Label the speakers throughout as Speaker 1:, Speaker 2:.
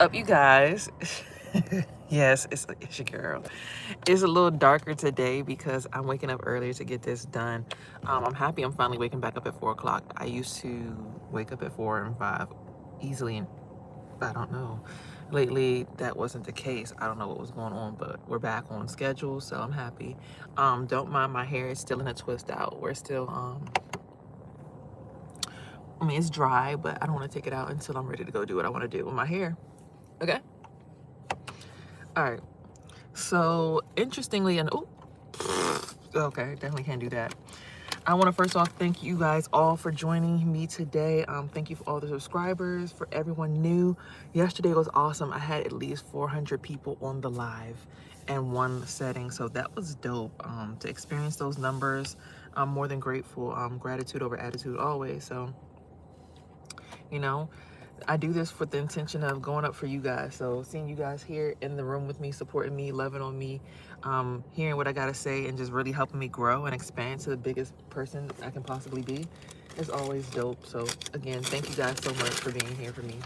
Speaker 1: Up, you guys? Yes, it's your girl. It's a little darker today because I'm waking up earlier to get this done. I'm happy I'm finally waking back up at 4 o'clock. I used to wake up at 4 and 5 easily, and I don't know. Lately, that wasn't the case. I don't know what was going on, but we're back on schedule, so I'm happy. Don't mind my hair; it's still in a twist out. We're still I mean, it's dry, but I don't want to take it out until I'm ready to go do what I want to do with my hair. Okay. All right. So interestingly, and oh, okay, definitely can't do that. I want to first off thank you guys all for joining me today. Thank you for all the subscribers, for everyone new. Yesterday was awesome. I had at least 400 people on the live and one setting, so that was dope. To experience those numbers, I'm more than grateful. Gratitude over attitude always. So, you know, I do this with the intention of going up for you guys. So seeing you guys here in the room with me, supporting me, loving on me, hearing what I gotta say, and just really helping me grow and expand to the biggest person I can possibly be is always dope. So again, thank you guys so much for being here for me.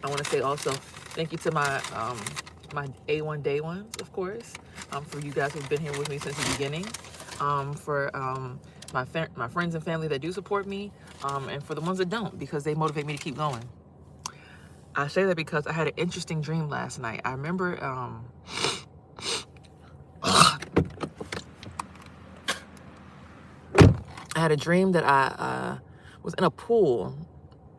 Speaker 1: I want to say also thank you to my A1 day ones, of course, for you guys who've been here with me since the beginning, for my friends and family that do support me, and for the ones that don't, because they motivate me to keep going. I say that because I had an interesting dream last night. I remember I had a dream that I was in a pool.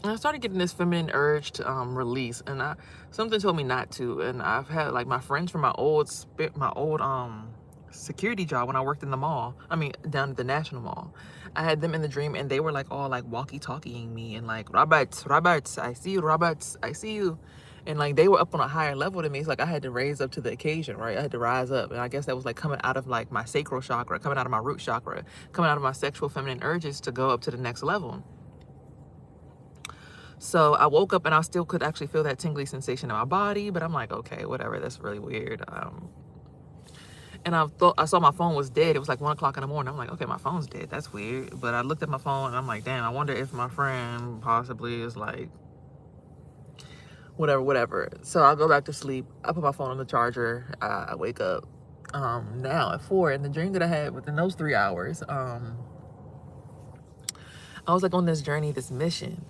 Speaker 1: And I started getting this feminine urge to release, and something told me not to. And I've had like my friends from my old security job when I worked in the mall. I mean, down at the National Mall. I had them in the dream, and they were like all like walkie-talkieing me and like Roberts, I see you, Roberts, I see you, and like they were up on a higher level than me. It's like I had to raise up to the occasion, right? I had to rise up, and I guess that was like coming out of like my sacral chakra, coming out of my root chakra, coming out of my sexual feminine urges to go up to the next level. So I woke up and I still could actually feel that tingly sensation in my body, but I'm like, okay, whatever. That's really weird. And I saw my phone was dead. It was like 1 o'clock in the morning. I'm like, okay, my phone's dead. That's weird. But I looked at my phone and I'm like, damn, I wonder if my friend possibly is like, whatever. So I'll go back to sleep. I put my phone on the charger. I wake up now at 4. And the dream that I had within those 3 hours, I was like on this journey, this mission.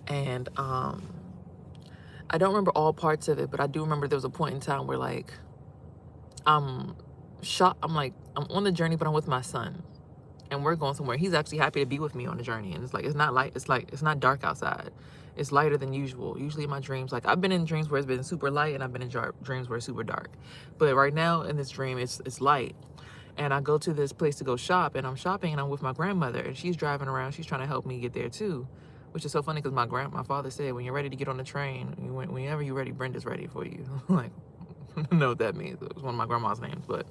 Speaker 1: And I don't remember all parts of it, but I do remember there was a point in time where like I'm shot. I'm on the journey, but I'm with my son, and we're going somewhere. He's actually happy to be with me on the journey, and it's like it's not light. It's not dark outside. It's lighter than usual. Usually in my dreams, like I've been in dreams where it's been super light, and I've been in dreams where it's super dark. But right now in this dream, it's light. And I go to this place to go shop, and I'm shopping, and I'm with my grandmother, and she's driving around. She's trying to help me get there too, which is so funny because my father said, when you're ready to get on the train, whenever you're ready, Brenda's ready for you. Like, I don't know what that means. It was one of my grandma's names, but.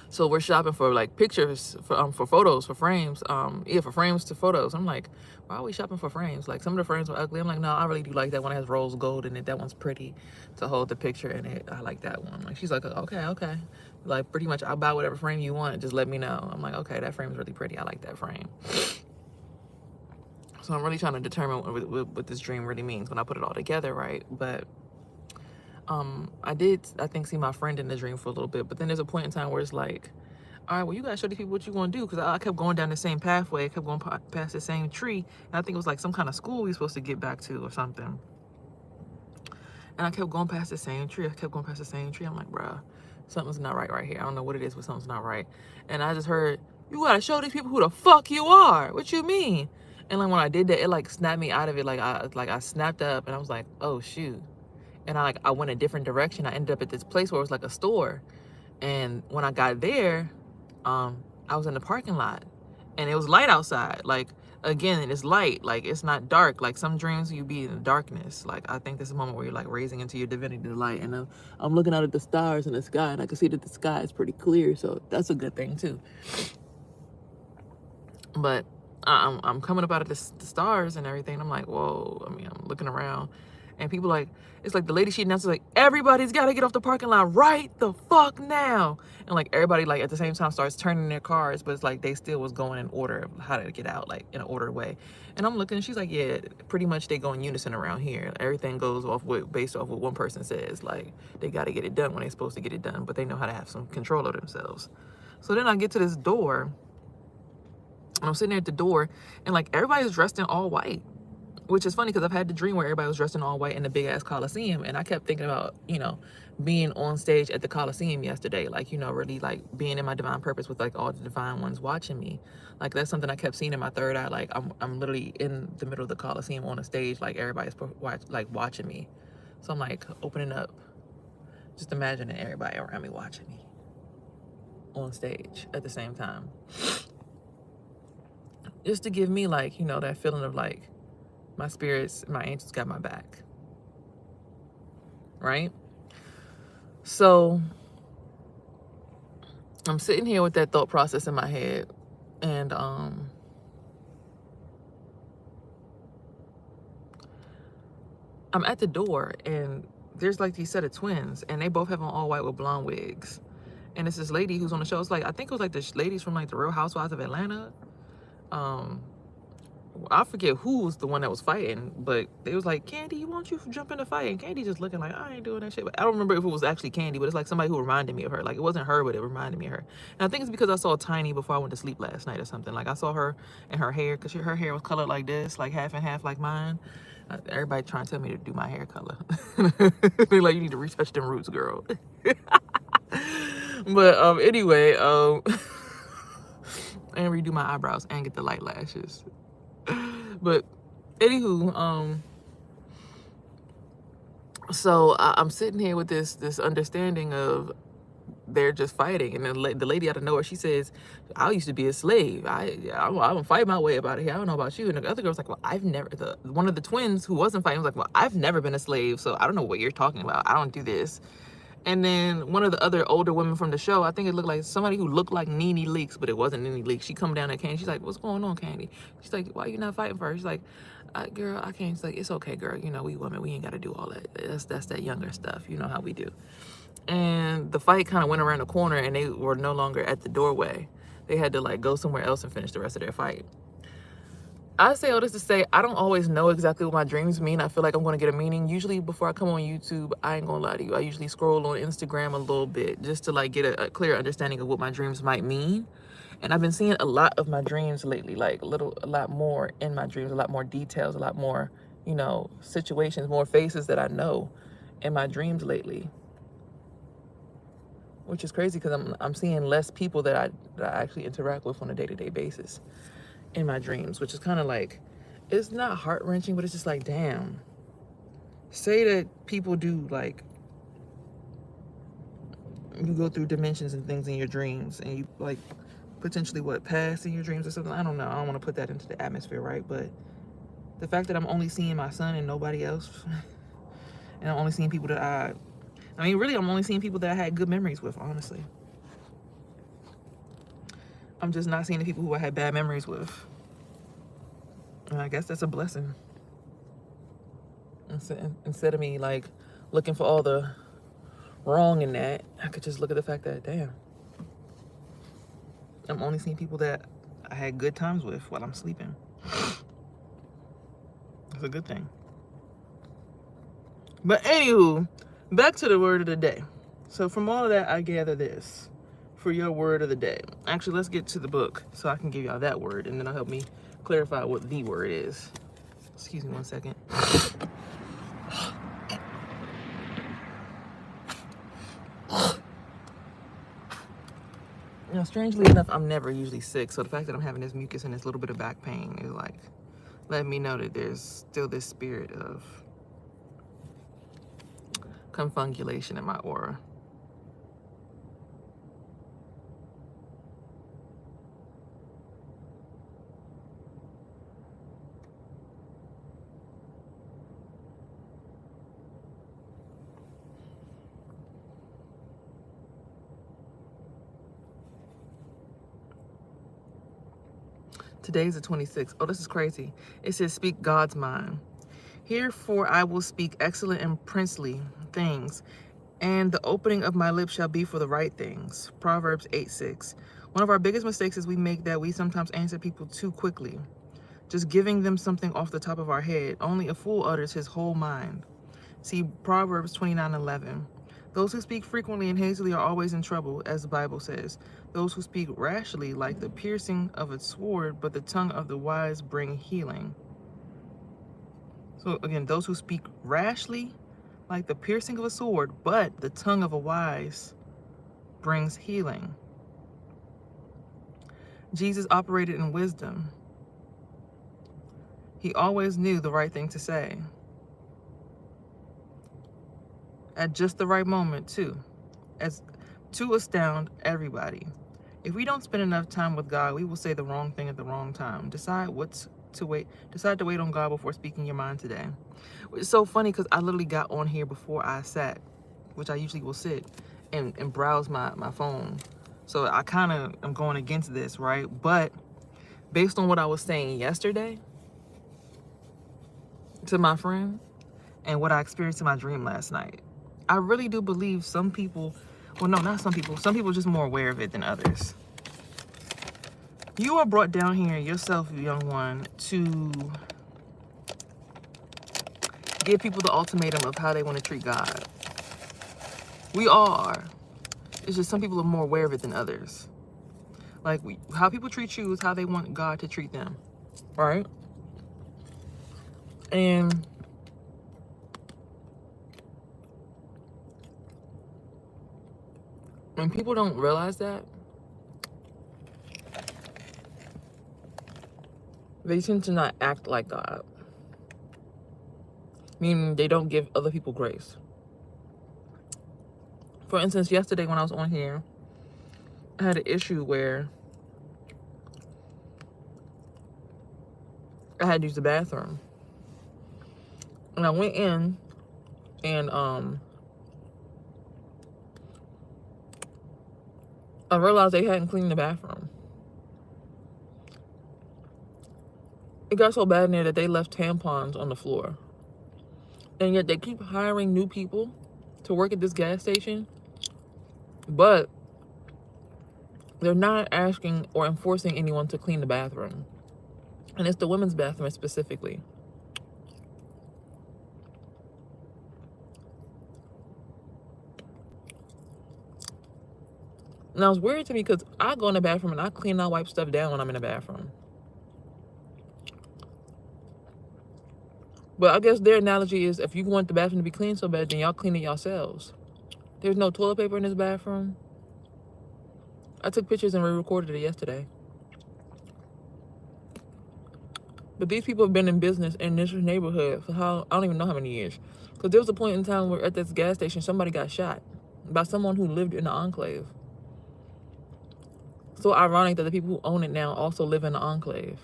Speaker 1: So we're shopping for like pictures, for photos, for frames. Yeah, for frames to photos. I'm like, why are we shopping for frames? Like some of the frames were ugly. I'm like, no, I really do like that one. It has rose gold in it. That one's pretty to hold the picture in it. I like that one. Like she's like, okay. Like pretty much, I'll buy whatever frame you want. Just let me know. I'm like, okay, that frame's really pretty. I like that frame. So I'm really trying to determine what this dream really means when I put it all together, right? But I think, see my friend in the dream for a little bit, but then there's a point in time where it's like, all right, well, you gotta show these people what you gonna do, because I kept going down the same pathway, I kept going past the same tree, and I think it was like some kind of school we were supposed to get back to or something. And I kept going past the same tree. I'm like, bruh, something's not right here. I don't know what it is, but something's not right. And I just heard, you gotta show these people who the fuck you are. What you mean? And like when I did that, it like snapped me out of it. Like I snapped up, and I was like, oh shoot. And I went a different direction. I ended up at this place where it was like a store. And when I got there, I was in the parking lot, and it was light outside. Like again, it's light. Like it's not dark. Like some dreams you be in the darkness. Like I think this is a moment where you're like raising into your divinity, the light. And I'm looking out at the stars in the sky, and I can see that the sky is pretty clear. So that's a good thing too. But I'm coming up out of the stars and everything. I'm like, whoa. I mean, I'm looking around. And people like, it's like the lady, she announces like, everybody's got to get off the parking lot right the fuck now. And like everybody like at the same time starts turning their cars, but it's like they still was going in order of how to get out, like in an ordered way. And I'm looking, and she's like, yeah, pretty much they go in unison around here. Everything goes off based off what one person says. Like they got to get it done when they're supposed to get it done, but they know how to have some control of themselves. So then I get to this door, and I'm sitting there at the door, and like everybody's dressed in all white, which is funny because I've had the dream where everybody was dressed in all white in the big ass Coliseum, and I kept thinking about, you know, being on stage at the Coliseum yesterday, like, you know, really like being in my divine purpose with like all the divine ones watching me. Like that's something I kept seeing in my third eye. Like I'm literally in the middle of the Coliseum on a stage, like everybody's watching me. So I'm like opening up, just imagining everybody around me watching me on stage at the same time, just to give me like, you know, that feeling of like my spirits, my angels got my back, right? So I'm sitting here with that thought process in my head, and I'm at the door, and there's like these set of twins, and they both have on all white with blonde wigs. And it's this lady who's on the show. It's like, I think it was like the ladies from like the Real Housewives of Atlanta. I forget who was the one that was fighting, but they was like, Candy, you want you to jump in the fight? And Candy just looking like, I ain't doing that shit. But I don't remember if it was actually Candy, but it's like somebody who reminded me of her. Like it wasn't her, but it reminded me of her. And I think it's because I saw Tiny before I went to sleep last night or something. Like I saw her and her hair, because her hair was colored like this, like half and half like mine. Everybody trying to tell me to do my hair color. They're like, you need to retouch them roots, girl. But anyway, and redo my eyebrows and get the light lashes. But anywho, so I'm sitting here with this understanding of they're just fighting, and then the lady out of nowhere, she says, I used to be a slave. I don't fight my way about it here. I don't know about you. And the other girl's like, well, I've never, one of the twins who wasn't fighting was like, well, I've never been a slave, so I don't know what you're talking about. I don't do this. And then one of the other older women from the show, I think it looked like somebody who looked like Nene Leakes, but it wasn't Nene Leakes. She come down at Candy. She's like, what's going on, Candy? She's like, why you not fighting for her? She's like, girl, I can't. She's like, it's okay, girl. You know, we women, we ain't got to do all that. That's that younger stuff. You know how we do. And the fight kind of went around the corner, and they were no longer at the doorway. They had to like go somewhere else and finish the rest of their fight. I say all this to say, I don't always know exactly what my dreams mean. I feel like I'm going to get a meaning. Usually before I come on YouTube, I ain't going to lie to you, I usually scroll on Instagram a little bit just to like get a clear understanding of what my dreams might mean. And I've been seeing a lot of my dreams lately, like a lot more in my dreams, a lot more details, a lot more, you know, situations, more faces that I know in my dreams lately. Which is crazy because I'm seeing less people that I actually interact with on a day-to-day basis in my dreams, which is kind of like, it's not heart-wrenching, but it's just like, damn. Say that people do, like, you go through dimensions and things in your dreams, and you like potentially pass in your dreams or something. I don't know. I don't want to put that into the atmosphere, right? But the fact that I'm only seeing my son and nobody else, and I'm only seeing people that I mean, really, I'm only seeing people that I had good memories with, honestly. I'm just not seeing the people who I had bad memories with. And I guess that's a blessing. Instead of me, like, looking for all the wrong in that, I could just look at the fact that, damn, I'm only seeing people that I had good times with while I'm sleeping. It's a good thing. But anywho, back to the word of the day. So from all of that, I gather this for your word of the day. Actually, let's get to the book so I can give y'all that word, and then it'll help me clarify what the word is. Excuse me 1 second. You know, strangely enough, I'm never usually sick, so the fact that I'm having this mucus and this little bit of back pain is like letting me know that there's still this spirit of confungulation in my aura. Today's the 26th. Oh, this is crazy. It says speak God's mind. Herefore I will speak excellent and princely things, and the opening of my lips shall be for the right things. Proverbs 8:6. One of our biggest mistakes is we make that we sometimes answer people too quickly, just giving them something off the top of our head. Only a fool utters his whole mind. See Proverbs 29:11. Those who speak frequently and hastily are always in trouble, as the Bible says. Those who speak rashly like the piercing of a sword, but the tongue of the wise bring healing. So again, those who speak rashly like the piercing of a sword, but the tongue of a wise brings healing. Jesus operated in wisdom. He always knew the right thing to say. At just the right moment, too, as to astound everybody. If we don't spend enough time with God, we will say the wrong thing at the wrong time. Decide to wait on God before speaking your mind today. It's so funny because I literally got on here before I sat, which I usually will sit and browse my phone. So I kind of am going against this, right? But based on what I was saying yesterday to my friend and what I experienced in my dream last night, I really do believe some people, well, no, not some people are just more aware of it than others. You are brought down here yourself, young one, to give people the ultimatum of how they want to treat God. We all are. It's just some people are more aware of it than others. Like, how people treat you is how they want God to treat them, right? And when people don't realize that, they tend to not act like God. Meaning they don't give other people grace. For instance, yesterday when I was on here, I had an issue where I had to use the bathroom. And I went in and I realized they hadn't cleaned the bathroom. It got so bad in there that they left tampons on the floor. And yet they keep hiring new people to work at this gas station, but they're not asking or enforcing anyone to clean the bathroom. And it's the women's bathroom specifically. Now it's weird to me because I go in the bathroom and I clean and I wipe stuff down when I'm in the bathroom. But I guess their analogy is if you want the bathroom to be clean so bad, then y'all clean it yourselves. There's no toilet paper in this bathroom. I took pictures and re-recorded it yesterday. But these people have been in business in this neighborhood for I don't even know how many years. Because there was a point in time where at this gas station, somebody got shot by someone who lived in the enclave. So ironic that the people who own it now also live in the enclave.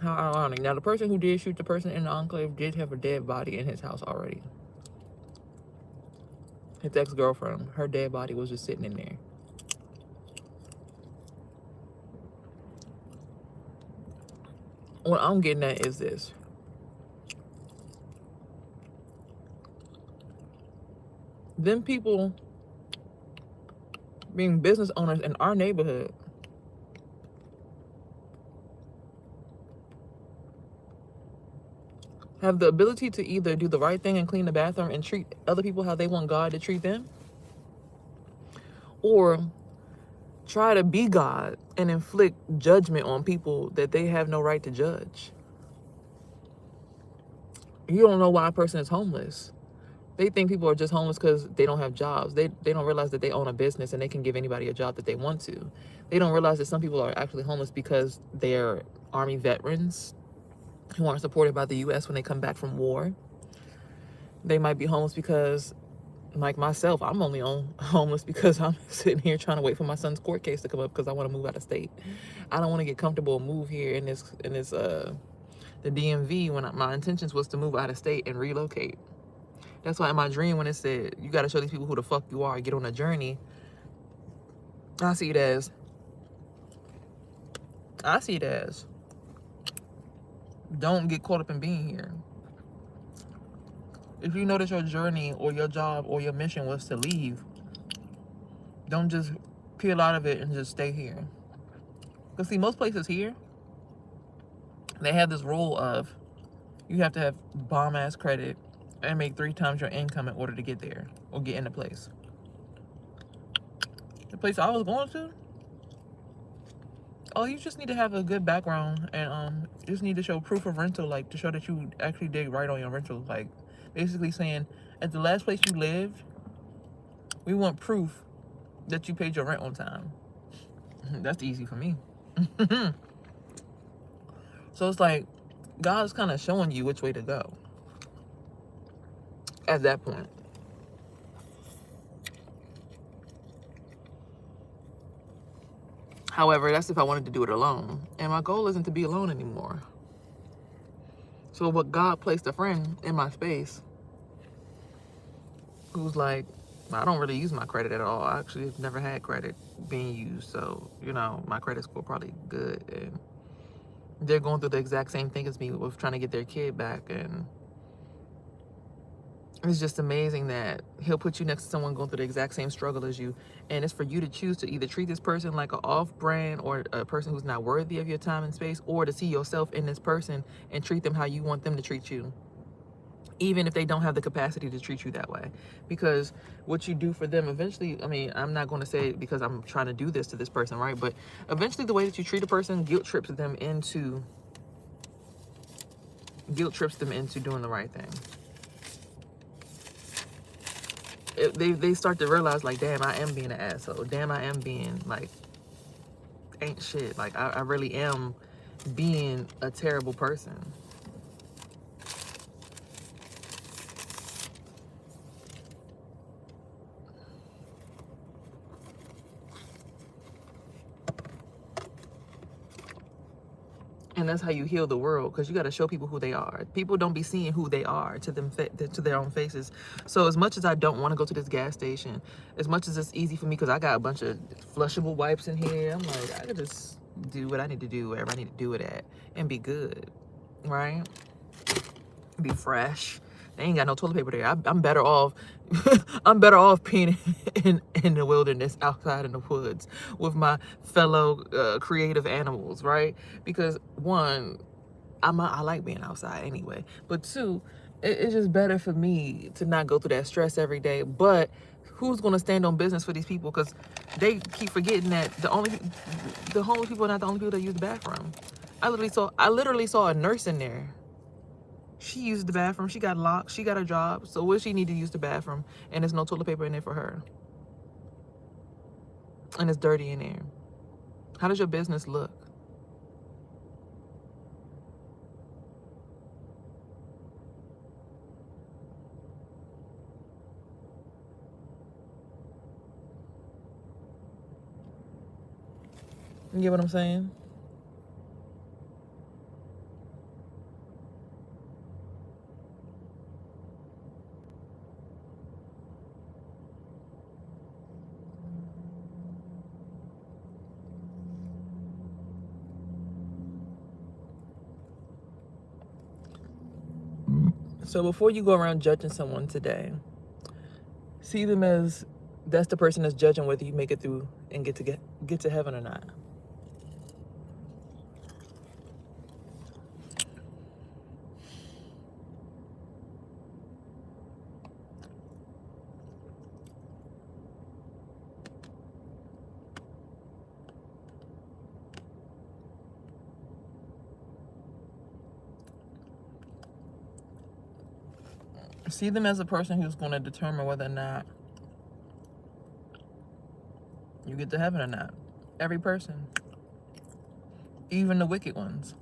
Speaker 1: How ironic. Now, the person who did shoot the person in the enclave did have a dead body in his house already. His ex-girlfriend, her dead body was just sitting in there. What I'm getting at is this. Them people being business owners in our neighborhood have the ability to either do the right thing and clean the bathroom and treat other people how they want God to treat them, or try to be God and inflict judgment on people that they have no right to judge. You don't know why a person is homeless. They think people are just homeless because they don't have jobs. They don't realize that they own a business and they can give anybody a job that they want to. They don't realize that some people are actually homeless because they're Army veterans who aren't supported by the U.S. when they come back from war. They might be homeless because, like myself, I'm only homeless because I'm sitting here trying to wait for my son's court case to come up because I want to move out of state. I don't want to get comfortable and move here in the DMV when my intentions was to move out of state and relocate. That's why in my dream when it said, you got to show these people who the fuck you are, get on a journey, I see it as Don't get caught up in being here. If you know that your journey or your job or your mission was to leave, don't just peel out of it and just stay here. Because see, most places here, they have this rule of you have to have bomb ass credit and make 3 times your income in order to get there or get into place. The place I was going to, oh, you just need to have a good background and you just need to show proof of rental, like to show that you actually did right on your rental. Like basically saying at the last place you lived, we want proof that you paid your rent on time. That's easy for me. So it's like God's kind of showing you which way to go at that point. However, that's if I wanted to do it alone. And my goal isn't to be alone anymore. So what God placed a friend in my space who's like, I don't really use my credit at all. I actually have never had credit being used. So, you know, my credit score probably good. And they're going through the exact same thing as me with trying to get their kid back. And it's just amazing that he'll put you next to someone going through the exact same struggle as you. And it's for you to choose to either treat this person like an off-brand or a person who's not worthy of your time and space, or to see yourself in this person and treat them how you want them to treat you, even if they don't have the capacity to treat you that way. Because what you do for them eventually, I mean, I'm not going to say it because I'm trying to do this to this person, right? But eventually the way that you treat a person guilt trips them into doing the right thing. They start to realize, like, damn, I am being an asshole. Damn, I am being, like, ain't shit. Like, I really am being a terrible person. And that's how you heal the world, because you got to show people who they are. People don't be seeing who they are to their own faces. So as much as I don't want to go to this gas station, as much as it's easy for me because I got a bunch of flushable wipes in here, I'm like, I could just do what I need to do wherever I need to do it at and be good, right? Be fresh. They ain't got no toilet paper there. I'm better off. I'm better off being in the wilderness, outside in the woods, with my fellow creative animals, right? Because one, I like being outside anyway. But two, it's just better for me to not go through that stress every day. But who's gonna stand on business for these people? Because they keep forgetting that the homeless people are not the only people that use the bathroom. I literally saw a nurse in there. She used the bathroom. She got locked. She got a job. So what she need to use the bathroom? And there's no toilet paper in there for her. And it's dirty in there. How does your business look? You get what I'm saying? So before you go around judging someone today, see them as that's the person that's judging whether you make it through and get to heaven or not. See them as a person who's going to determine whether or not you get to heaven or not. Every person. Even the wicked ones.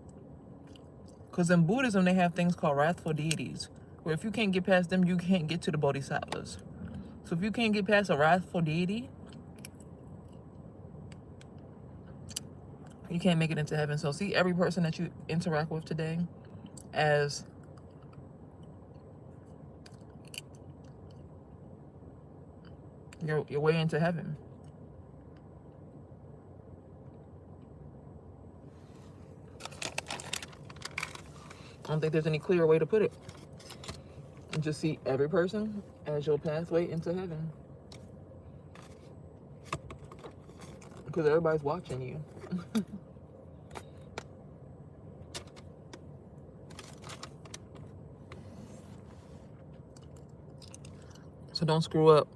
Speaker 1: Because in Buddhism, they have things called wrathful deities, where if you can't get past them, you can't get to the bodhisattvas. So if you can't get past a wrathful deity, you can't make it into heaven. So see every person that you interact with today as your way into heaven. I don't think there's any clearer way to put it. And just see every person as your pathway into heaven. Because everybody's watching you. So don't screw up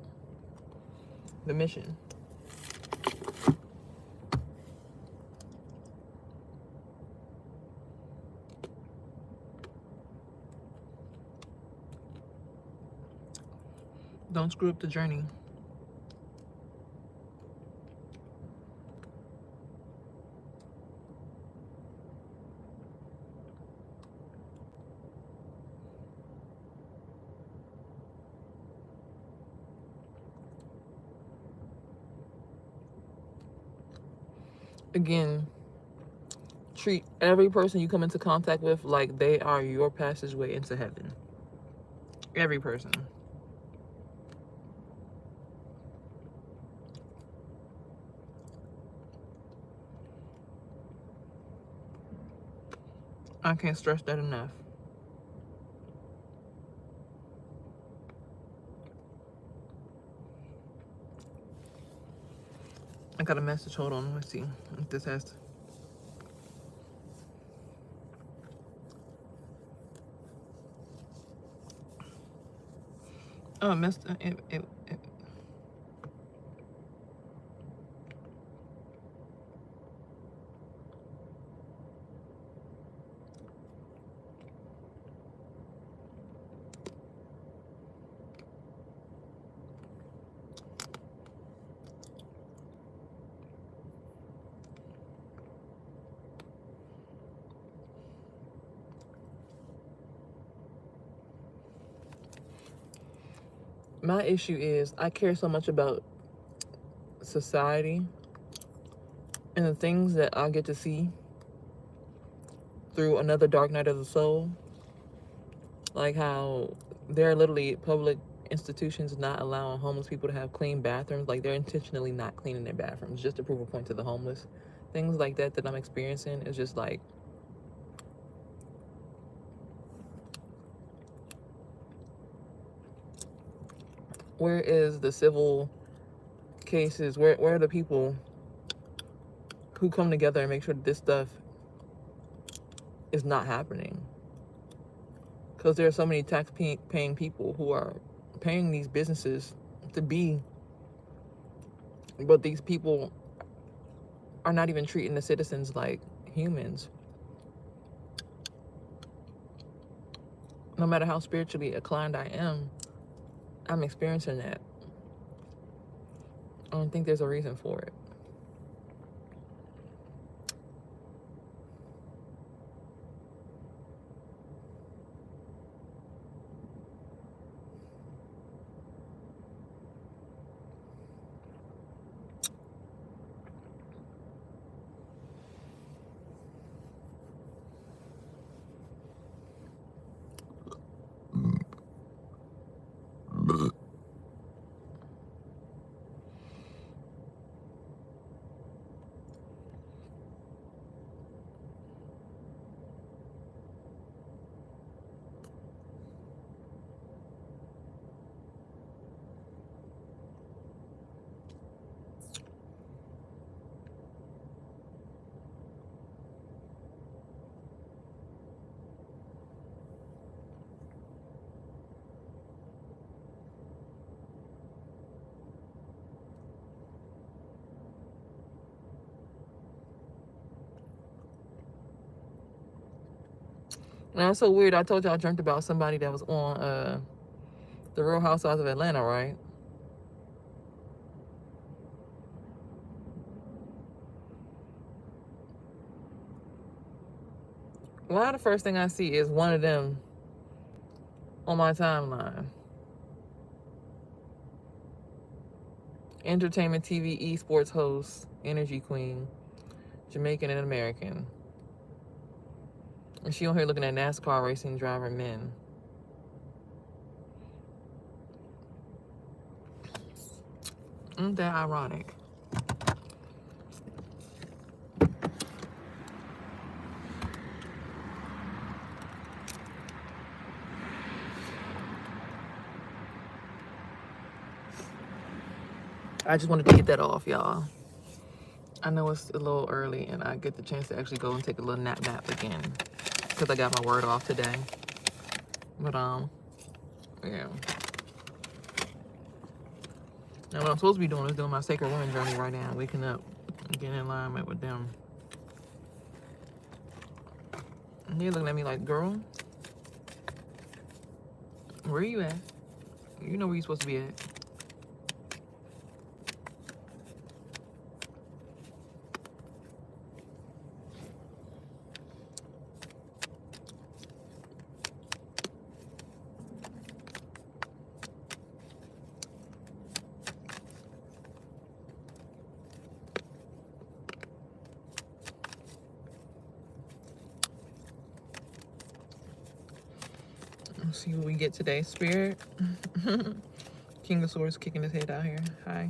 Speaker 1: the mission. Don't screw up the journey. Again, treat every person you come into contact with like they are your passageway into heaven. Every person. I can't stress that enough. I got a message. Hold on. Let's see if this has. Oh, messed. My issue is I care so much about society and the things that I get to see through another dark night of the soul. Like how there are literally public institutions not allowing homeless people to have clean bathrooms. Like they're intentionally not cleaning their bathrooms just to prove a point to the homeless. Things like that I'm experiencing is just like, where is the civil cases? Where are the people who come together and make sure that this stuff is not happening? Because there are so many tax-paying people who are paying these businesses to be, but these people are not even treating the citizens like humans. No matter how spiritually inclined I am, I'm experiencing that. I don't think there's a reason for it. And that's so weird. I told you I dreamt about somebody that was on the Real Housewives of Atlanta, right? Well, the first thing I see is one of them on my timeline. Entertainment TV esports host, energy queen, Jamaican and American. And she on here looking at NASCAR racing driver men. Isn't that ironic? I just wanted to get that off, y'all. I know it's a little early and I get the chance to actually go and take a little nap again because I got my word off today. But yeah. Now what I'm supposed to be doing is doing my sacred women journey right now, waking up and getting in alignment with them. And they're looking at me like, girl, where you at? You know where you're supposed to be at. Let's see what we get today, Spirit. King of Swords kicking his head out here. Hi.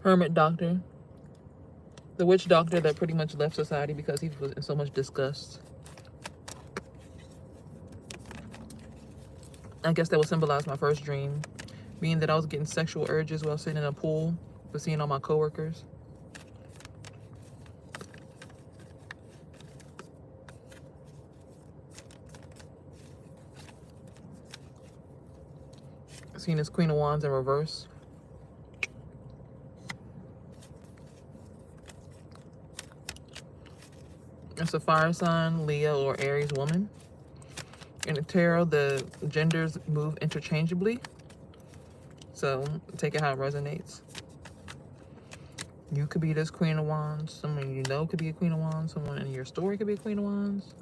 Speaker 1: Hermit doctor. The witch doctor that pretty much left society because he was in so much disgust. I guess that would symbolize my first dream, being that I was getting sexual urges while sitting in a pool but seeing all my coworkers. Seeing this Queen of Wands in reverse. It's a fire sign, Leo or Aries woman. In the tarot, the genders move interchangeably. So take it how it resonates. You could be this Queen of Wands. Someone you know could be a Queen of Wands. Someone in your story could be a Queen of Wands.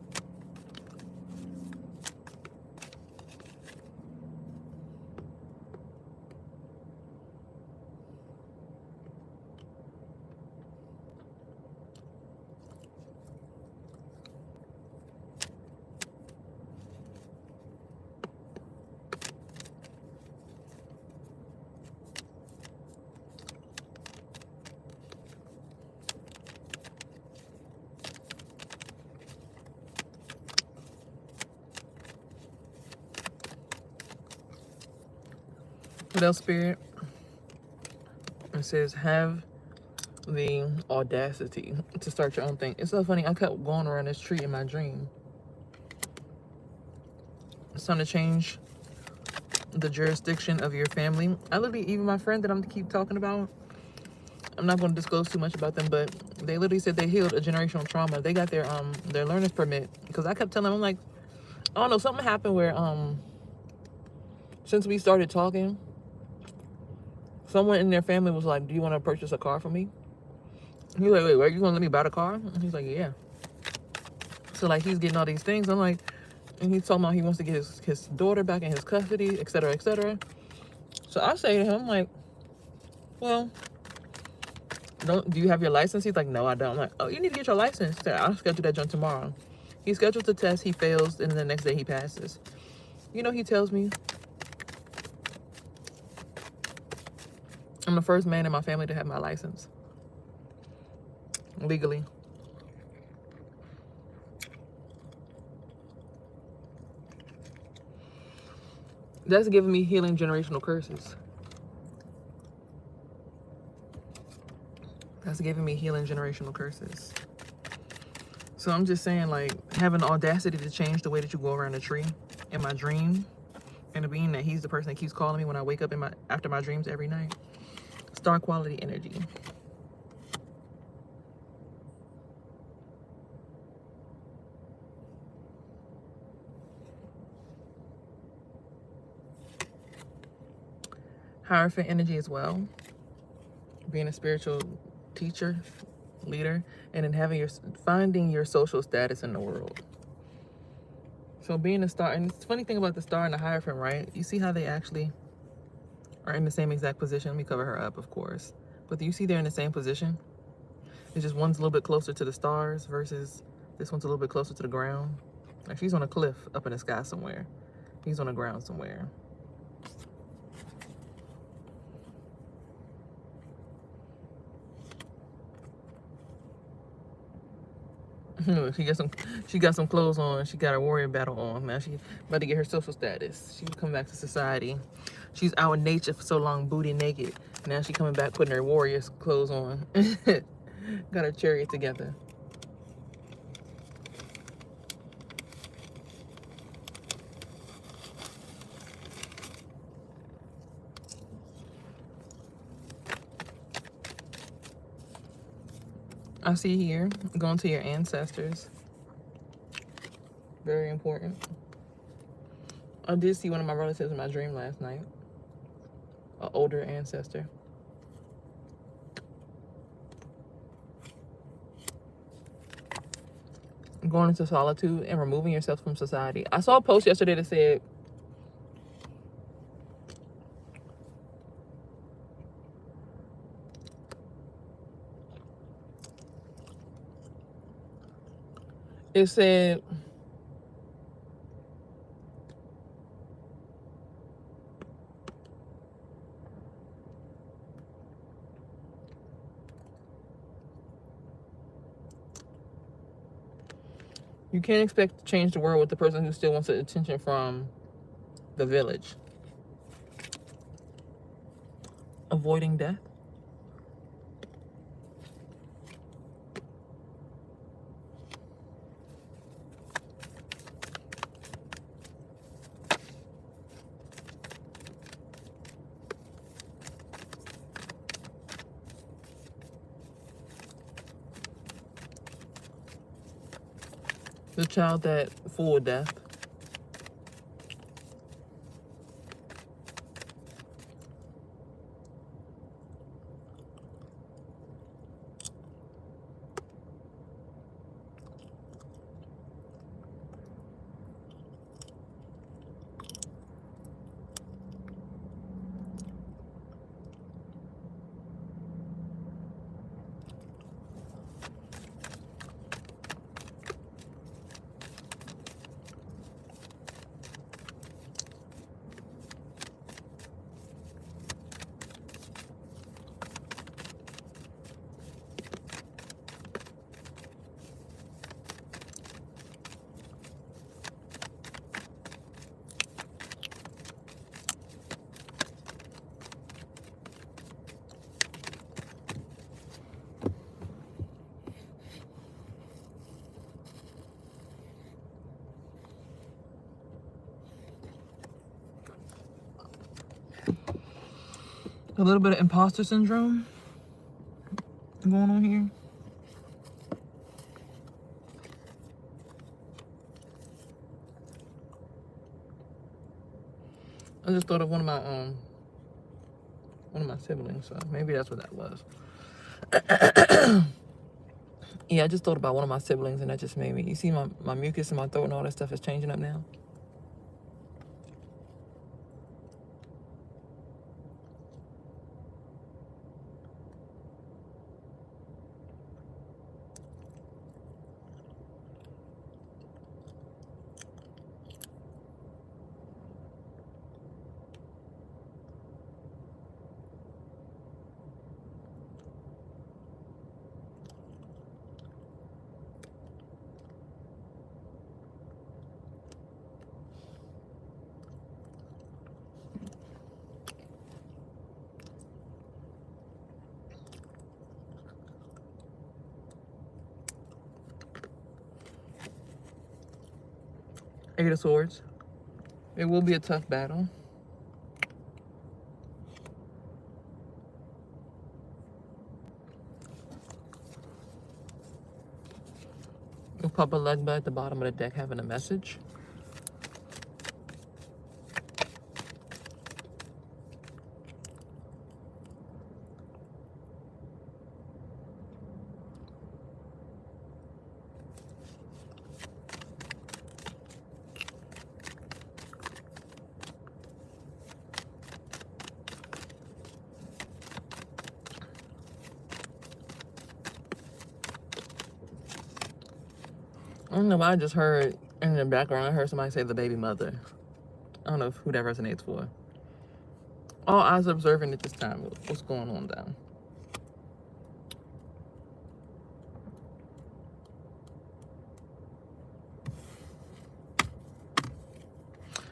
Speaker 1: What else, Spirit? It says, have the audacity to start your own thing. It's so funny. I kept going around this tree in my dream. It's time to change the jurisdiction of your family. I literally, even my friend that I'm keep talking about, I'm not going to disclose too much about them, but they literally said they healed a generational trauma. They got their learner's permit because I kept telling them, I'm like, I don't know, something happened where since we started talking, someone in their family was like, do you want to purchase a car for me? He's like, wait, are you going to let me buy the car? And he's like, yeah. So like he's getting all these things. I'm like, and he's talking about he wants to get his daughter back in his custody, etc., etc. So I say to him, like, well, do you have your license? He's like, no, I don't. I'm like, oh, you need to get your license. I'll schedule that jump tomorrow. He schedules the test, he fails, and the next day he passes. You know, he tells me, I'm the first man in my family to have my license. Legally. That's giving me healing generational curses. That's giving me healing generational curses. So I'm just saying, like, having the audacity to change the way that you go around a tree in my dream, and being that he's the person that keeps calling me when I wake up after my dreams every night. Star quality energy. Hierophant energy as well. Being a spiritual teacher, leader, and then finding your social status in the world. So being a star, and it's the funny thing about the star and the Hierophant, right? You see how they actually are in the same exact position. Let me cover her up, of course. But do you see they're in the same position? It's just one's a little bit closer to the stars versus this one's a little bit closer to the ground. Like she's on a cliff up in the sky somewhere. He's on the ground somewhere. She got some clothes on. She got her warrior battle on. Now she about to get her social status. She come back to society. She's out in nature for so long, booty naked. Now she coming back putting her warrior's clothes on. Got her chariot together. I see here, going to your ancestors. Very important. I did see one of my relatives in my dream last night. An older ancestor. Going into solitude and removing yourself from society. I saw a post yesterday that said, you can't expect to change the world with the person who still wants the attention from the village. Avoiding death. The child that full death. A little bit of imposter syndrome going on here. I just thought of one of my siblings, so maybe that's what that was. Yeah, I just thought about one of my siblings, and that just made me. You see, my mucus in my throat and all that stuff is changing up now. Eight of Swords. It will be a tough battle. We'll pop a leg at the bottom of the deck having a message. don't know why I just heard in the background, I heard somebody say the baby mother. I don't know who that resonates for. All eyes observing at this time. What's going on down?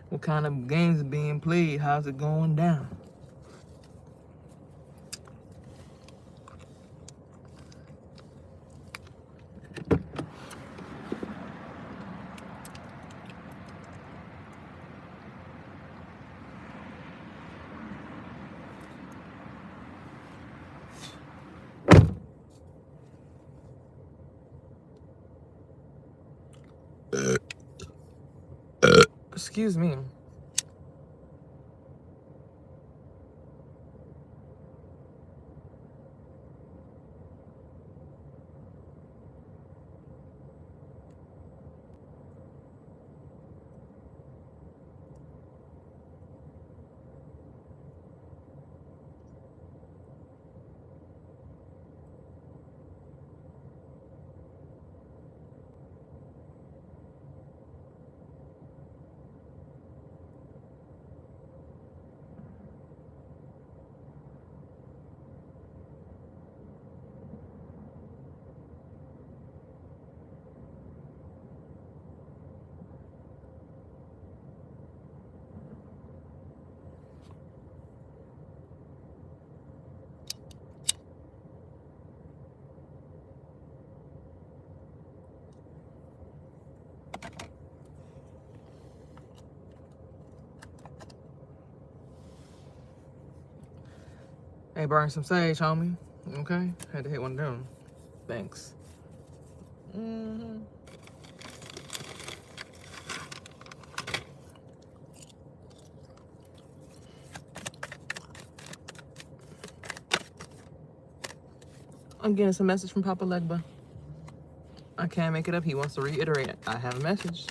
Speaker 1: What kind of games are being played? How's it going down? Excuse me. Hey, burn some sage, homie. Okay? Had to hit one of them. Thanks. I'm getting some message from Papa Legba. I can't make it up. He wants to reiterate. I have a message.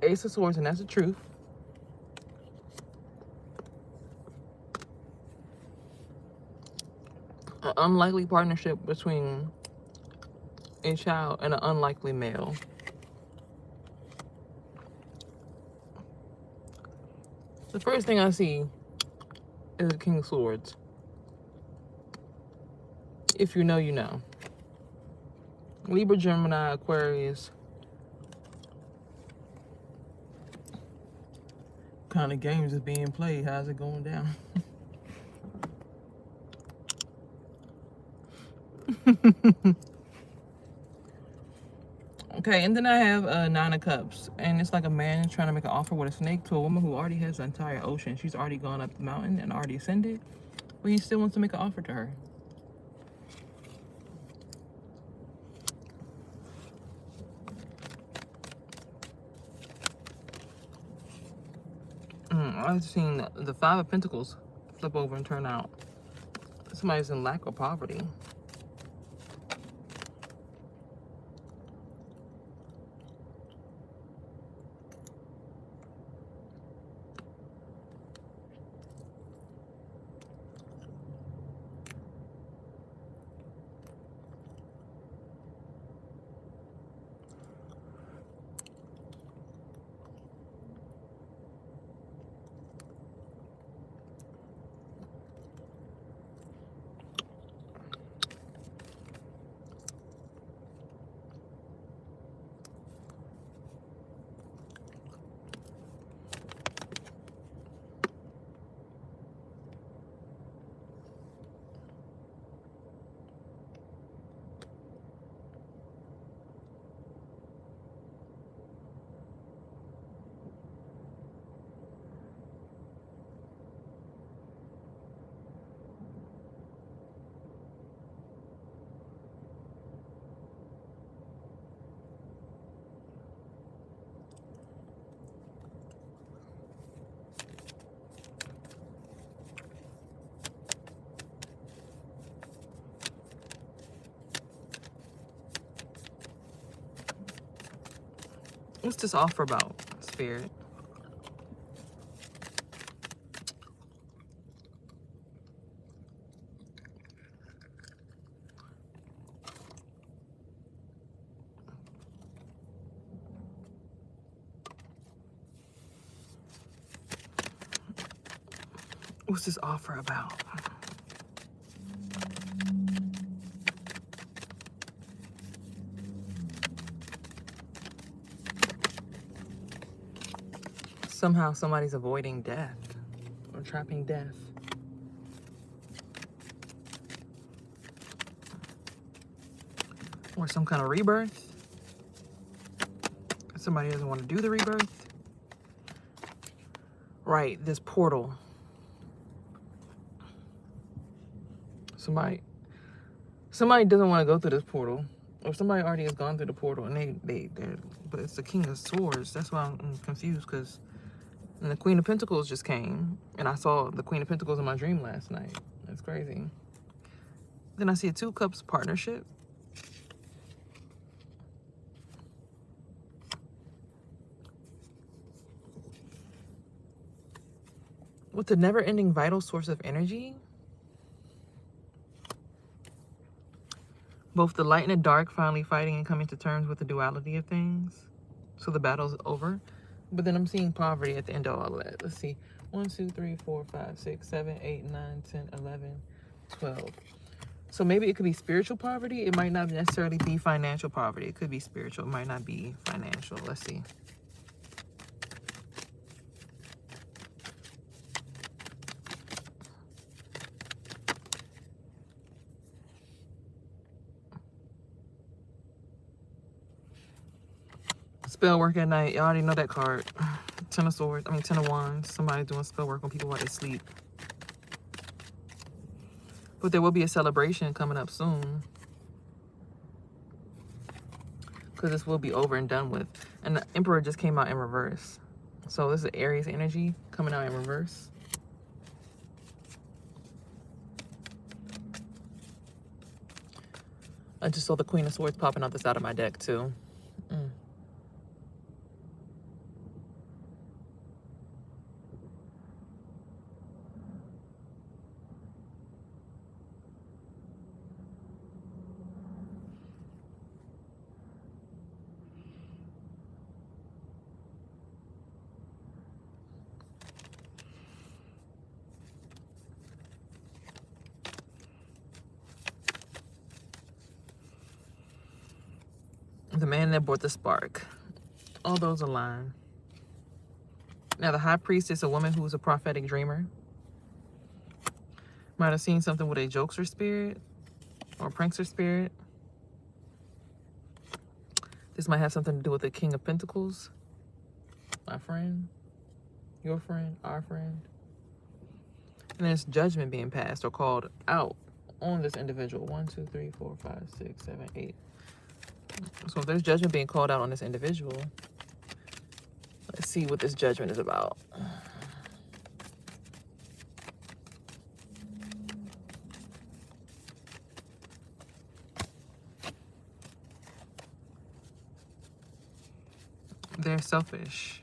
Speaker 1: Ace of Swords, and that's the truth. An unlikely partnership between a child and an unlikely male. The first thing I see is the King of Swords. If you know, you know. Libra, Gemini, Aquarius. Kind of games is being played. How's it going down? Okay, and then I have Nine of Cups, and it's like a man trying to make an offer with a snake to a woman who already has the entire ocean. She's already gone up the mountain and already ascended, but he still wants to make an offer to her. I've seen the Five of Pentacles flip over and turn out. Somebody's in lack or poverty. What's this offer about? spirit. What's this offer about? Somehow somebody's avoiding death or trapping death. Or some kind of rebirth. Somebody doesn't want to do the rebirth. Right, this portal. Somebody doesn't want to go through this portal. Or somebody already has gone through the portal and but it's the King of Swords. That's why I'm confused, because the Queen of Pentacles just came and I saw the Queen of Pentacles in my dream last night. That's crazy. Then I see a 2 Cups partnership. With the never-ending vital source of energy. Both the light and the dark finally fighting and coming to terms with the duality of things. So the battle's over. But then I'm seeing poverty at the end of all of that. Let's see. 1, 2, 3, 4, 5, 6, 7, 8, 9, 10, 11, 12. So maybe it could be spiritual poverty. It might not necessarily be financial poverty. It could be spiritual. It might not be financial. Let's see. Spell work at night. Y'all already know that card. 10 of Swords. 10 of Wands. Somebody doing spell work on people while they sleep. But there will be a celebration coming up soon. Because this will be over and done with. And the Emperor just came out in reverse. So this is Aries energy coming out in reverse. I just saw the Queen of Swords popping out the side of my deck too. The man that brought the spark. All those align. Now the High Priest is a woman who's a prophetic dreamer. Might have seen something with a jokester spirit or prankster spirit. This might have something to do with the King of Pentacles. My friend. Your friend. Our friend. And there's judgment being passed or called out on this individual. 1, 2, 3, 4, 5, 6, 7, 8. So if there's judgment being called out on this individual, let's see what this judgment is about. They're selfish.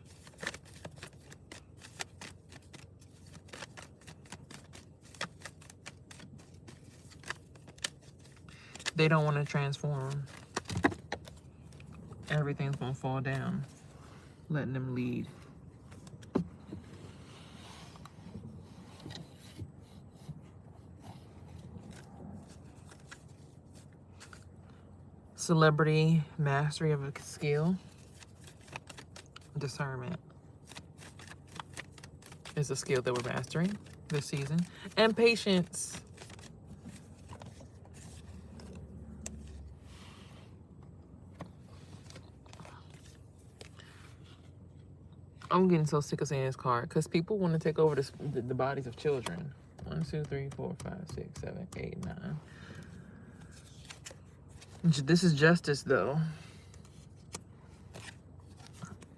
Speaker 1: They don't want to transform. Everything's gonna fall down. Letting them lead. Celebrity, mastery of a skill. Discernment is a skill that we're mastering this season. And patience. I'm getting so sick of saying this card because people want to take over the bodies of children. 1, 2, 3, 4, 5, 6, 7, 8, 9. This is justice, though.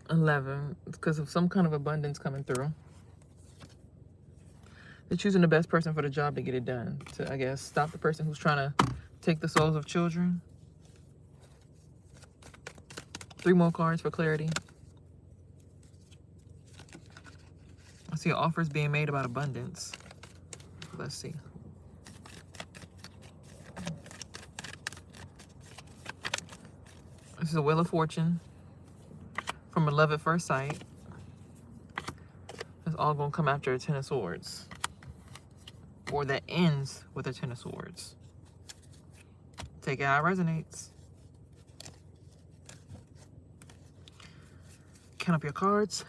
Speaker 1: 11, because of some kind of abundance coming through. They're choosing the best person for the job to get it done. To, I guess, stop the person who's trying to take the souls of children. 3 more cards for clarity. I see offers being made about abundance. Let's see. This is a Wheel of Fortune from a Love at First Sight. It's all going to come after a Ten of Swords. Or that ends with a Ten of Swords. Take it how it resonates. Count up your cards.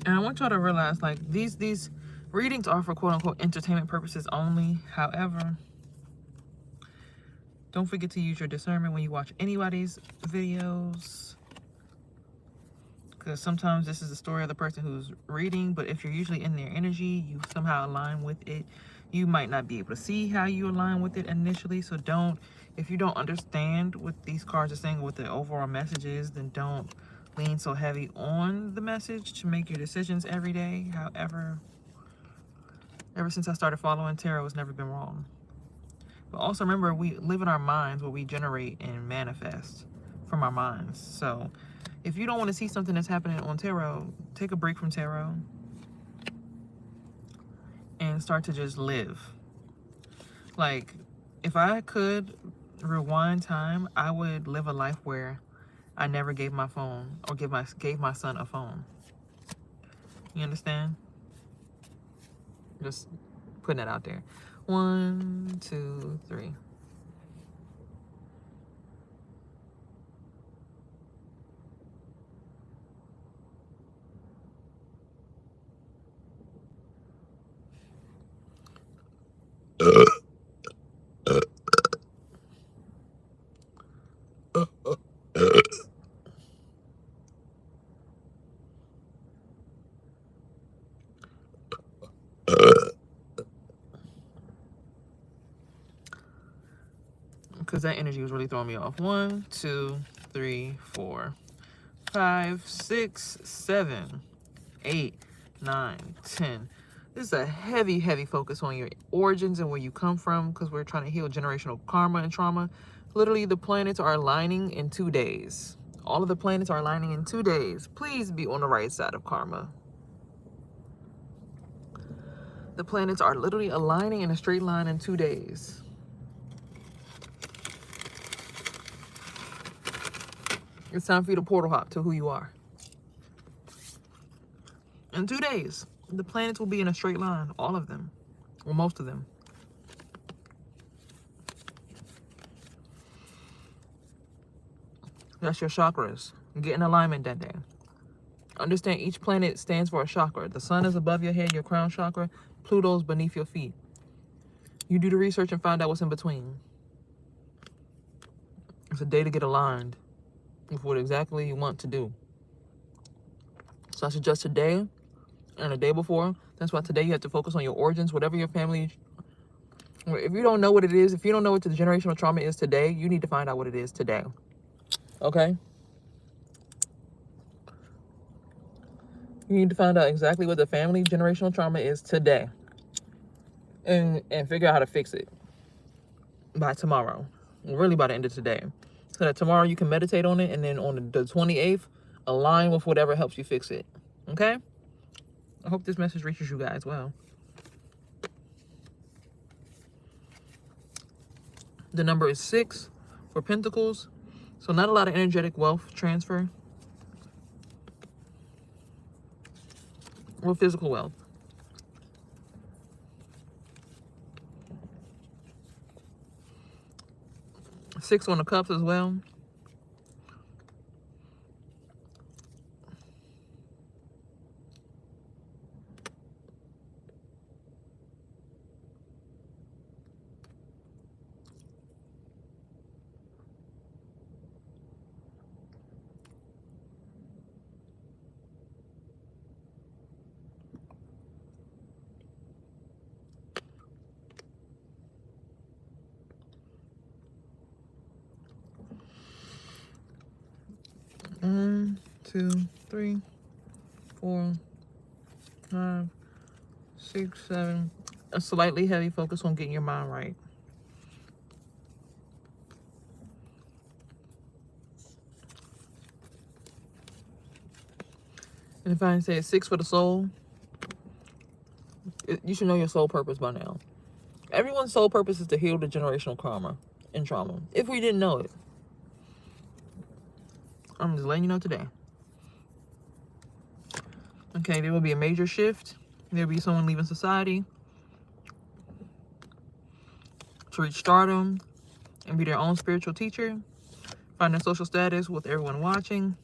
Speaker 1: And I want y'all to realize, like, these readings are for quote-unquote entertainment purposes only. However, don't forget to use your discernment when you watch anybody's videos. Because sometimes this is the story of the person who's reading, but if you're usually in their energy, you somehow align with it. You might not be able to see how you align with it initially. So if you don't understand what these cards are saying, what the overall message is, then don't lean so heavy on the message to make your decisions every day. However, ever since I started following tarot, it's never been wrong. But also remember, we live in our minds where we generate and manifest from our minds. So if you don't want to see something that's happening on tarot, take a break from tarot and start to just live. Like, if I could rewind time, I would live a life where I never gave my phone or gave my son a phone. You understand? Just putting that out there. 1, 2, 3. Because that energy was really throwing me off. 1, 2, 3, 4, 5, 6, 7, 8, 9, 10. This is a heavy, heavy focus on your origins and where you come from, because we're trying to heal generational karma and trauma. Literally, the planets are aligning in 2 days. All of the planets are aligning in 2 days. Please be on the right side of karma. The planets are literally aligning in a straight line in 2 days. It's time for you to portal hop to who you are. In 2 days, the planets will be in a straight line, all of them, or most of them. That's your chakras. Get in alignment that day. Understand each planet stands for a chakra. The sun is above your head, your crown chakra. Pluto's beneath your feet. You do the research and find out what's in between. It's a day to get aligned with what exactly you want to do. So I suggest today and the day before. That's why today you have to focus on your origins, whatever your family. If you don't know what it is, if you don't know what the generational trauma is today, you need to find out what it is today. Okay? You need to find out exactly what the family generational trauma is today. And figure out how to fix it by tomorrow. Really by the end of today. So that tomorrow you can meditate on it, and then on the 28th, align with whatever helps you fix it. Okay? I hope this message reaches you guys well. The number is 6 for Pentacles. So not a lot of energetic wealth transfer or physical wealth. 6 on the cups as well. 1, 2, 3, 4, 5, 6, 7. A slightly heavy focus on getting your mind right. And if I say 6 for the soul, you should know your soul purpose by now. Everyone's soul purpose is to heal the generational karma and trauma. If we didn't know it, I'm just letting you know today. Okay, there will be a major shift. There will be someone leaving society to reach stardom and be their own spiritual teacher, find their social status with everyone watching.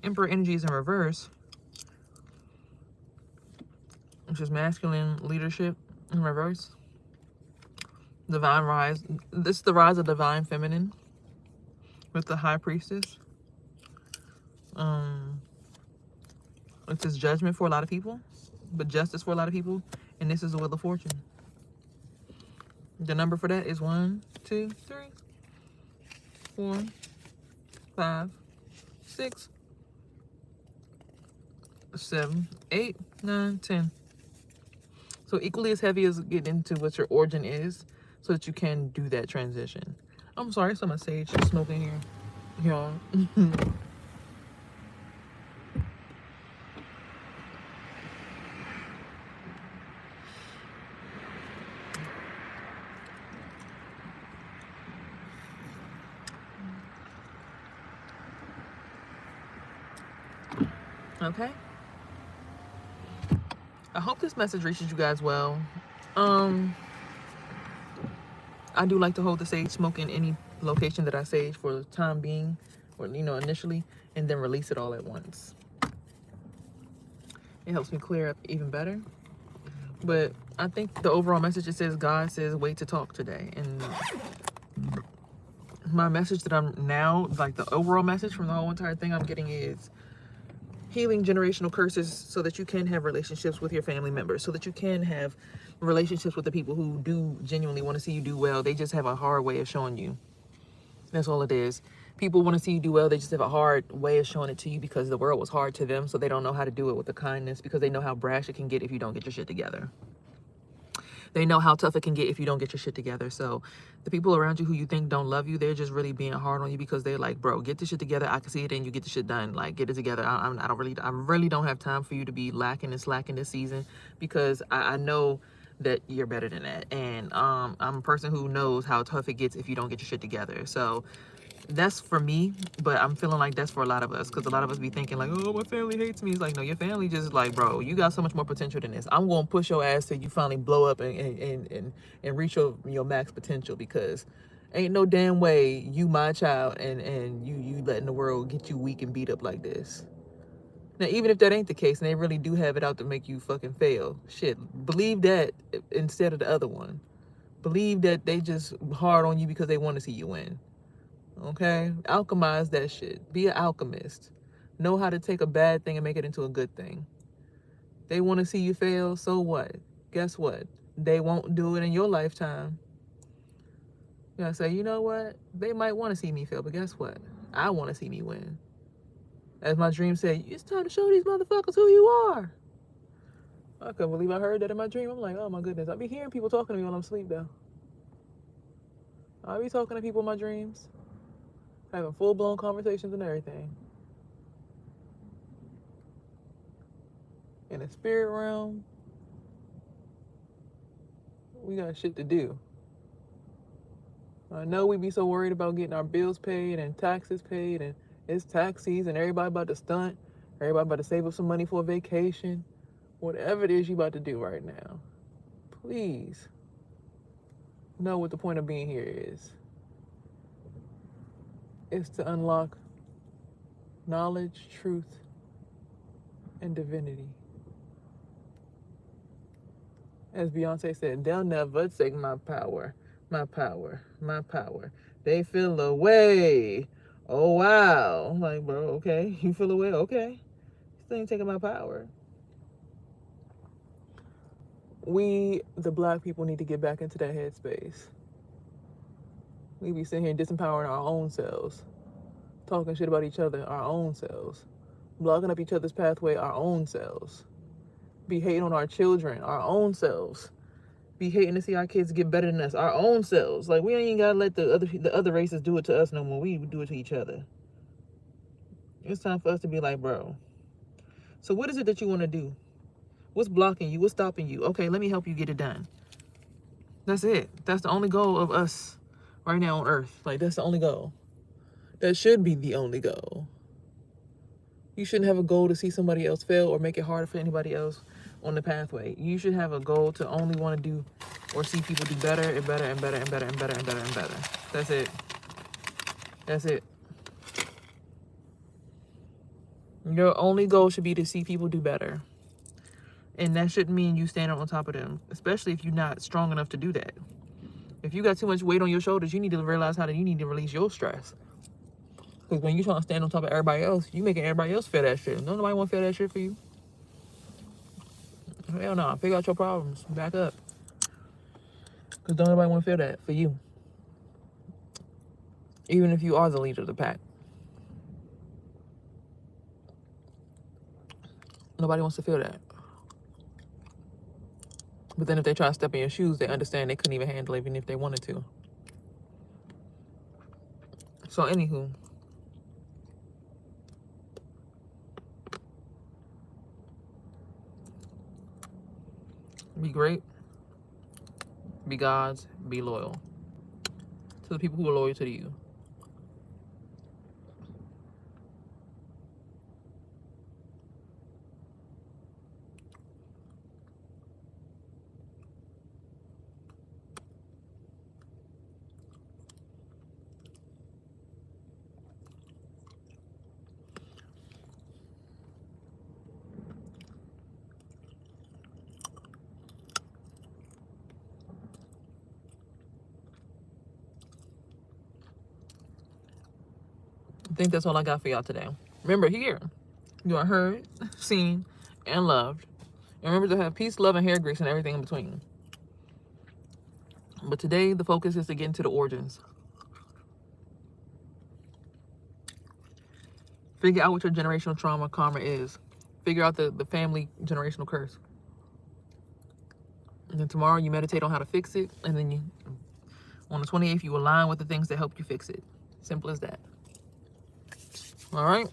Speaker 1: Emperor energy is in reverse, which is masculine leadership in reverse. Divine rise. This is the rise of divine feminine with the high priestess. It's just judgment for a lot of people, but justice for a lot of people, and this is the wheel of fortune. The number for that is 1, 2, 3, 4, 5, 6, 7, 8, 9, 10. So equally as heavy as getting into what your origin is, so that you can do that transition. I'm sorry, so much sage smoking here, y'all. Okay. I hope this message reaches you guys well. I do like to hold the sage smoke in any location that I sage for the time being, or initially, and then release it all at once. It helps me clear up even better. But I think the overall message, it says, God says, wait to talk today. And my message that I'm now, like the overall message from the whole entire thing I'm getting is healing generational curses so that you can have relationships with your family members, so that you can have relationships with the people who do genuinely want to see you do well. They just have a hard way of showing you. That's all it is. People want to see you do well. They just have a hard way of showing it to you because the world was hard to them, so they don't know how to do it with the kindness, because they know how brash it can get if you don't get your shit together. They know how tough it can get if you don't get your shit together. So the people around you who you think don't love you, they're just really being hard on you because they're like, bro, get this shit together. I can see it and you get the shit done. Like, get it together. I really don't have time for you to be lacking and slacking this season, because I know that you're better than that. And I'm a person who knows how tough it gets if you don't get your shit together. So that's for me, but I'm feeling like that's for a lot of us, because a lot of us be thinking like, oh, my family hates me. It's like, no, your family just like, bro, you got so much more potential than this. I'm gonna push your ass till you finally blow up and reach your max potential, because ain't no damn way you my child and you letting the world get you weak and beat up like this. Now, even if that ain't the case and they really do have it out to make you fucking fail, shit, believe that instead of the other one. Believe that they just hard on you because they want to see you win. Okay? Alchemize that shit. Be an alchemist. Know how to take a bad thing and make it into a good thing. They want to see you fail, so what? Guess what? They won't do it in your lifetime. You gotta say, you know what? They might want to see me fail, but guess what? I want to see me win. As my dream said, it's time to show these motherfuckers who you are. I couldn't believe I heard that in my dream. I'm like, oh my goodness. I be hearing people talking to me when I'm asleep, though. I be talking to people in my dreams, having full-blown conversations and everything. In the spirit realm, we got shit to do. I know we be so worried about getting our bills paid and taxes paid, and it's tax season, everybody about to stunt, everybody about to save up some money for a vacation. Whatever it is you about to do right now, please know what the point of being here is. It's to unlock knowledge, truth, and divinity. As Beyonce said, they'll never take my power, my power, my power. They feel away. Oh, wow. I'm like, bro, okay. You feel away? Okay. Still ain't taking my power. We, the black people, need to get back into that headspace. We be sitting here disempowering our own selves talking shit about each other, our own selves. Blocking up each other's pathway, our own selves. Be hating on our children, our own selves. Be hating to see our kids get better than us, our own selves. Like, we ain't gotta let the other races do it to us no more. We do it to each other. It's time for us to be like, bro, so what is it that you want to do? What's blocking you? What's stopping you? Okay, let me help you get it done. That's it. That's the only goal of us right now on Earth. Like, that's the only goal. That should be the only goal. You shouldn't have a goal to see somebody else fail or make it harder for anybody else on the pathway. You should have a goal to only want to do or see people do better and better and better and better and better and better and better. That's it. That's it. Your only goal should be to see people do better. And that shouldn't mean you standing on top of them, especially if you're not strong enough to do that. If you got too much weight on your shoulders, you need to realize you need to release your stress. Because when you're trying to stand on top of everybody else, you making everybody else feel that shit. Don't nobody want to feel that shit for you. Hell no. Figure out your problems. Back up. Because don't nobody want to feel that for you. Even if you are the leader of the pack. Nobody wants to feel that. But then if they try to step in your shoes, they understand they couldn't even handle it even if they wanted to. So anywho. Be great. Be God's. Be loyal. To the people who are loyal to you. I think that's all I got for y'all today. Remember, here, you are heard, seen, and loved. And remember to have peace, love, and hair grease and everything in between. But today, the focus is to get into the origins. Figure out what your generational trauma karma is. Figure out the family generational curse. And then tomorrow, you meditate on how to fix it. And then on the 28th, you align with the things that help you fix it. Simple as that. All right?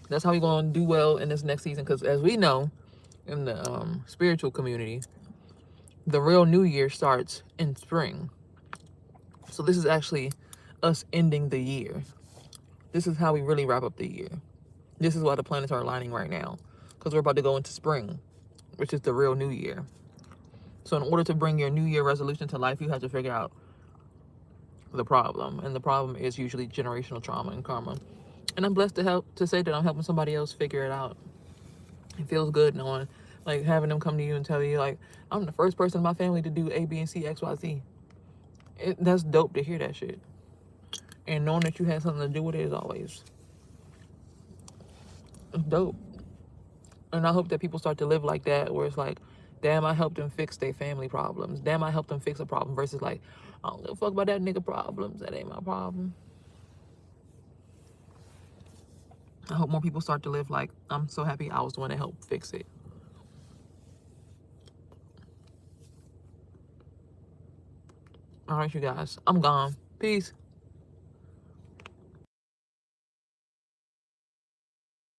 Speaker 1: That's how we're going to do well in this next season. Because as we know, in the spiritual community, the real new year starts in spring. So this is actually us ending the year. This is how we really wrap up the year. This is why the planets are aligning right now. Because we're about to go into spring, which is the real new year. So in order to bring your new year resolution to life, you have to figure out the problem. And the problem is usually generational trauma and karma. And I'm blessed to say that I'm helping somebody else figure it out. It feels good knowing, like, having them come to you and tell you, like, I'm the first person in my family to do A, B, and C, X, Y, Z. That's dope to hear that shit. And knowing that you had something to do with it is always dope. And I hope that people start to live like that, where it's like, damn, I helped them fix their family problems. Damn, I helped them fix a problem, versus like, I don't give a fuck about that nigga problems. That ain't my problem. I hope more people start to live like, I'm so happy I was the one that helped fix it. All right, you guys. I'm gone. Peace.